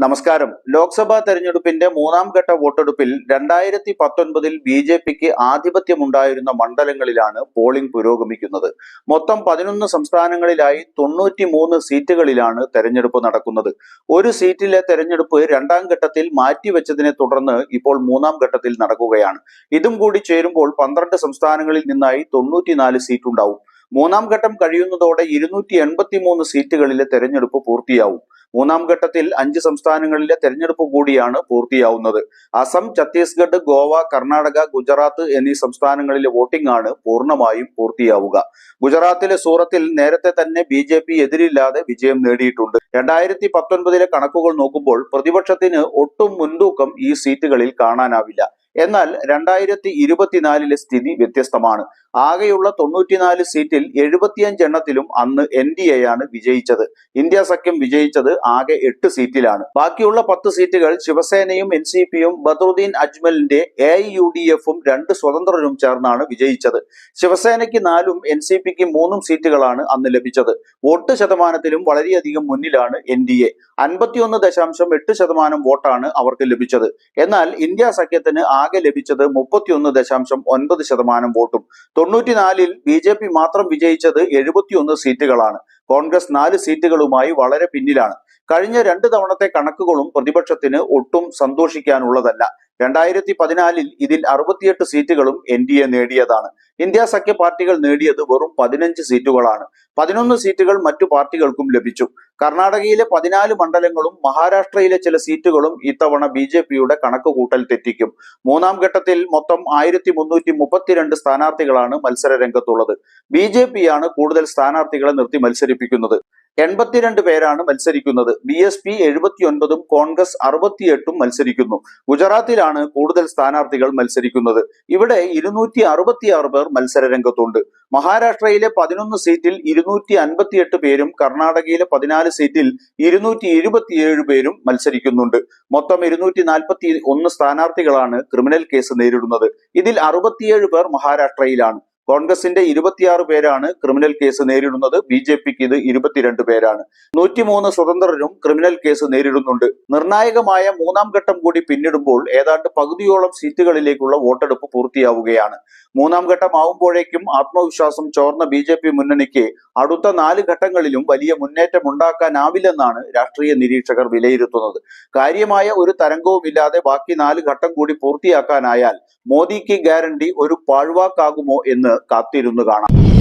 നമസ്കാരം. ലോക്സഭാ തെരഞ്ഞെടുപ്പിന്റെ മൂന്നാം ഘട്ട വോട്ടെടുപ്പിൽ 2019 ബി.ജെ.പിക്ക് ആധിപത്യമുണ്ടായിരുന്ന മണ്ഡലങ്ങളിലാണ് പോളിംഗ് പുരോഗമിക്കുന്നത്. മൊത്തം 11 സംസ്ഥാനങ്ങളിലായി 93 സീറ്റുകളിലാണ് തെരഞ്ഞെടുപ്പ് നടക്കുന്നത്. ഒരു സീറ്റിലെ തെരഞ്ഞെടുപ്പ് രണ്ടാം ഘട്ടത്തിൽ മാറ്റിവെച്ചതിനെ തുടർന്ന് ഇപ്പോൾ മൂന്നാം ഘട്ടത്തിൽ നടക്കുകയാണ്. ഇതും കൂടി ചേരുമ്പോൾ 12 സംസ്ഥാനങ്ങളിൽ നിന്നായി 94 സീറ്റുണ്ടാവും. മൂന്നാം ഘട്ടം കഴിയുന്നതോടെ 283 സീറ്റുകളിലെ തെരഞ്ഞെടുപ്പ് പൂർത്തിയാവും. മൂന്നാം ഘട്ടത്തിൽ 5 സംസ്ഥാനങ്ങളിലെ തെരഞ്ഞെടുപ്പ് കൂടിയാണ് പൂർത്തിയാവുന്നത്. അസം, ഛത്തീസ്ഗഡ്, ഗോവ, കർണാടക, ഗുജറാത്ത് എന്നീ സംസ്ഥാനങ്ങളിലെ വോട്ടിംഗ് ആണ് പൂർണ്ണമായും പൂർത്തിയാവുക. ഗുജറാത്തിലെ സൂറത്തിൽ നേരത്തെ തന്നെ ബി.ജെ.പി എതിരില്ലാതെ വിജയം നേടിയിട്ടുണ്ട്. 2019 കണക്കുകൾ നോക്കുമ്പോൾ പ്രതിപക്ഷത്തിന് ഒട്ടും മുൻതൂക്കം ഈ സീറ്റുകളിൽ കാണാനാവില്ല. എന്നാൽ 2024 സ്ഥിതി വ്യത്യസ്തമാണ്. ആകെയുള്ള 94 സീറ്റിൽ 75 എണ്ണത്തിലും അന്ന് NDA ആണ് വിജയിച്ചത്. ഇന്ത്യ സഖ്യം വിജയിച്ചത് ആകെ 8 സീറ്റിലാണ്. ബാക്കിയുള്ള 10 സീറ്റുകൾ ശിവസേനയും NCPയും ബദറുദ്ദീൻ അജ്മലിന്റെ AIUDFും 2 സ്വതന്ത്രരും ചേർന്നാണ് വിജയിച്ചത്. ശിവസേനയ്ക്ക് 4ഉം NCPക്ക് 3ഉം സീറ്റുകളാണ് അന്ന് ലഭിച്ചത്. വോട്ട് ശതമാനത്തിലും വളരെയധികം മുന്നിലാണ് NDA. 51.8% വോട്ടാണ് അവർക്ക് ലഭിച്ചത്. എന്നാൽ ഇന്ത്യ സഖ്യത്തിന് ആകെ ലഭിച്ചത് 31.9% വോട്ടും. 94-ൽ ബി.ജെ.പി മാത്രം വിജയിച്ചത് 71 സീറ്റുകളാണ്. കോൺഗ്രസ് 4 സീറ്റുകളുമായി വളരെ പിന്നിലാണ്. കഴിഞ്ഞ 2 തവണത്തെ കണക്കുകളും പ്രതിപക്ഷത്തിന് ഒട്ടും സന്തോഷിക്കാനുള്ളതല്ല. 2014-ൽ ഇതിൽ 68 സീറ്റുകളും NDA നേടിയതാണ്. ഇന്ത്യ സഖ്യ പാർട്ടികൾ നേടിയത് വെറും 15 സീറ്റുകളാണ്. 11 സീറ്റുകൾ മറ്റു പാർട്ടികൾക്കും ലഭിച്ചു. കർണാടകയിലെ 14 മണ്ഡലങ്ങളും മഹാരാഷ്ട്രയിലെ ചില സീറ്റുകളും ഇത്തവണ ബി.ജെ.പിയുടെ കണക്കുകൂട്ടൽ തെറ്റിക്കും. മൂന്നാം ഘട്ടത്തിൽ മൊത്തം 1332 സ്ഥാനാർത്ഥികളാണ് മത്സര രംഗത്തുള്ളത്. ബി.ജെ.പിയാണ് കൂടുതൽ സ്ഥാനാർത്ഥികളെ നിർത്തി മത്സരിപ്പിക്കുന്നത്. 82 പേരാണ് മത്സരിക്കുന്നത്. BSP 79ഉം കോൺഗ്രസ് 68ഉം മത്സരിക്കുന്നു. ഗുജറാത്തിലാണ് കൂടുതൽ സ്ഥാനാർത്ഥികൾ മത്സരിക്കുന്നത്. ഇവിടെ 266 പേർ മത്സര രംഗത്തുണ്ട്. മഹാരാഷ്ട്രയിലെ 11 സീറ്റിൽ 258 പേരും കർണാടകയിലെ 14 സീറ്റിൽ 227 പേരും മത്സരിക്കുന്നുണ്ട്. മൊത്തം 241 സ്ഥാനാർത്ഥികളാണ് ക്രിമിനൽ കേസ് നേരിടുന്നത്. ഇതിൽ 67 പേർ മഹാരാഷ്ട്രയിലാണ്. കോൺഗ്രസിന്റെ 26 പേരാണ് ക്രിമിനൽ കേസ് നേരിടുന്നത്. ബി.ജെ.പിക്ക് ഇത് 22 പേരാണ്. 103 സ്വതന്ത്രരും ക്രിമിനൽ കേസ് നേരിടുന്നുണ്ട്. നിർണായകമായ മൂന്നാം ഘട്ടം കൂടി പിന്നിടുമ്പോൾ ഏതാണ്ട് പകുതിയോളം സീറ്റുകളിലേക്കുള്ള വോട്ടെടുപ്പ് പൂർത്തിയാവുകയാണ്. മൂന്നാം ഘട്ടം ആവുമ്പോഴേക്കും ആത്മവിശ്വാസം ചോർന്ന ബി.ജെ.പി മുന്നണിക്ക് അടുത്ത 4 ഘട്ടങ്ങളിലും വലിയ മുന്നേറ്റം ഉണ്ടാക്കാനാവില്ലെന്നാണ് രാഷ്ട്രീയ നിരീക്ഷകർ വിലയിരുത്തുന്നത്. കാര്യമായ ഒരു തരംഗവുമില്ലാതെ ബാക്കി 4 ഘട്ടം കൂടി പൂർത്തിയാക്കാനായാൽ മോദിക്ക് ഗ്യാരണ്ടി ഒരു പാഴ്വാക്കാകുമോ എന്ന് കാത്തിരുന്നു കാണാം.